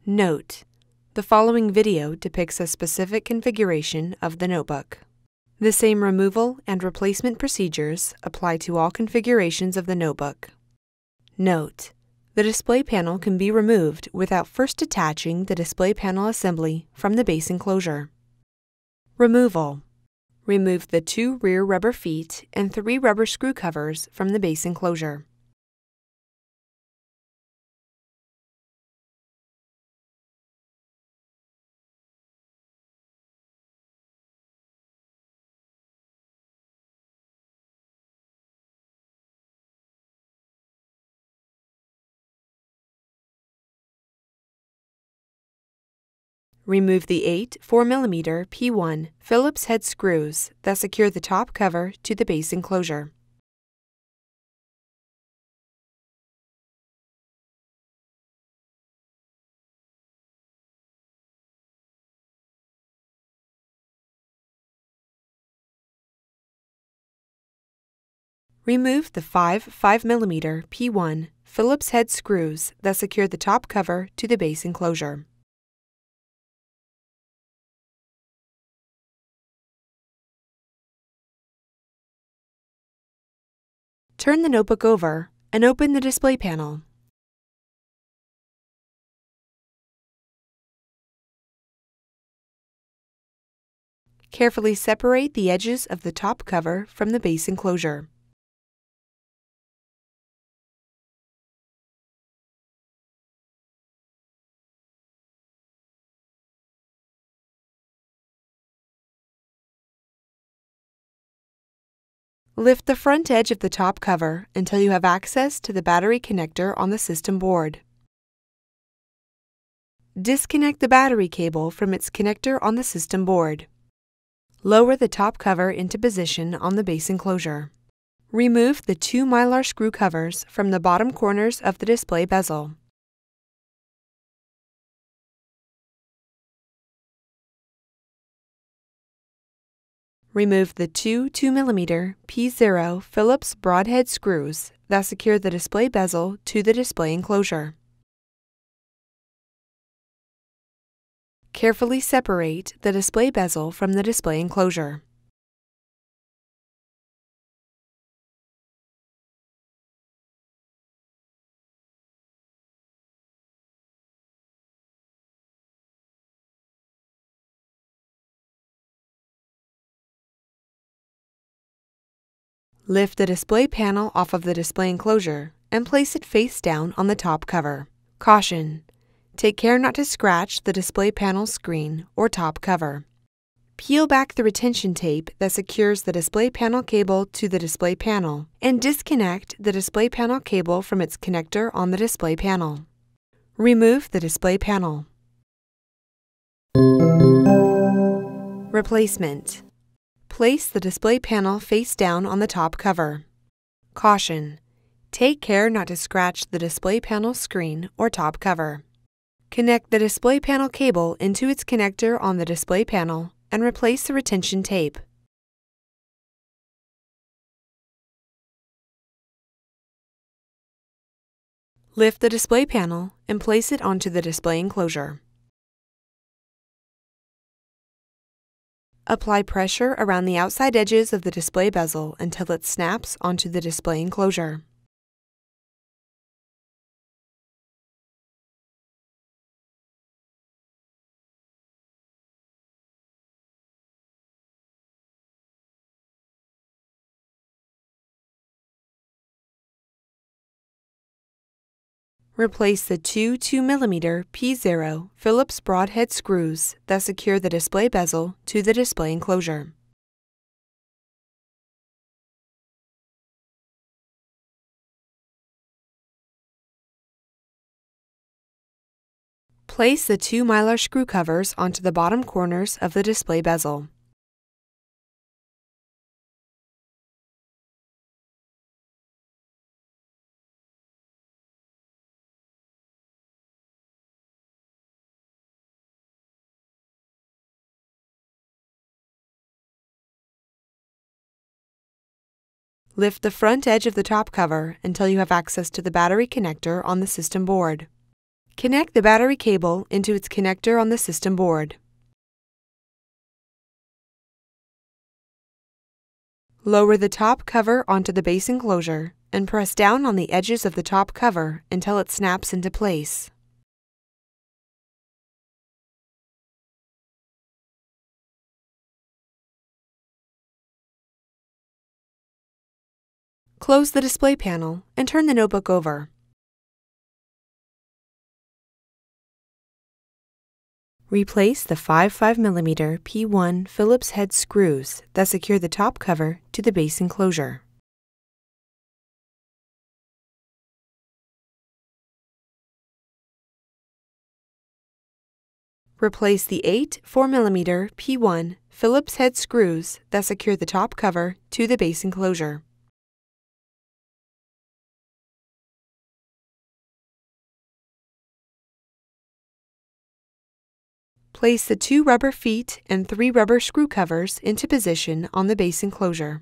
Note: the following video depicts a specific configuration of the notebook. The same removal and replacement procedures apply to all configurations of the notebook. Note: the display panel can be removed without first detaching the display panel assembly from the base enclosure. Removal: remove the 2 rear rubber feet and 3 rubber screw covers from the base enclosure. Remove the 8 4mm P1 Phillips-head screws that secure the top cover to the base enclosure. Remove the 5 5mm P1 Phillips-head screws that secure the top cover to the base enclosure. Turn the notebook over and open the display panel. Carefully separate the edges of the top cover from the base enclosure. Lift the front edge of the top cover until you have access to the battery connector on the system board. Disconnect the battery cable from its connector on the system board. Lower the top cover into position on the base enclosure. Remove the 2 mylar screw covers from the bottom corners of the display bezel. Remove the 2 2mm P0 Phillips broadhead screws that secure the display bezel to the display enclosure. Carefully separate the display bezel from the display enclosure. Lift the display panel off of the display enclosure and place it face down on the top cover. Caution: take care not to scratch the display panel screen or top cover. Peel back the retention tape that secures the display panel cable to the display panel and disconnect the display panel cable from its connector on the display panel. Remove the display panel. Replacement: place the display panel face down on the top cover. Caution: take care not to scratch the display panel screen or top cover. Connect the display panel cable into its connector on the display panel and replace the retention tape. Lift the display panel and place it onto the display enclosure. Apply pressure around the outside edges of the display bezel until it snaps onto the display enclosure. Replace the 2 2mm P0 Phillips broadhead screws that secure the display bezel to the display enclosure. Place the 2 mylar screw covers onto the bottom corners of the display bezel. Lift the front edge of the top cover until you have access to the battery connector on the system board. Connect the battery cable into its connector on the system board. Lower the top cover onto the base enclosure and press down on the edges of the top cover until it snaps into place. Close the display panel and turn the notebook over. Replace the 5.5mm P1 Phillips-head screws that secure the top cover to the base enclosure. Replace the 8 4mm P1 Phillips-head screws that secure the top cover to the base enclosure. Place the 2 rubber feet and 3 rubber screw covers into position on the base enclosure.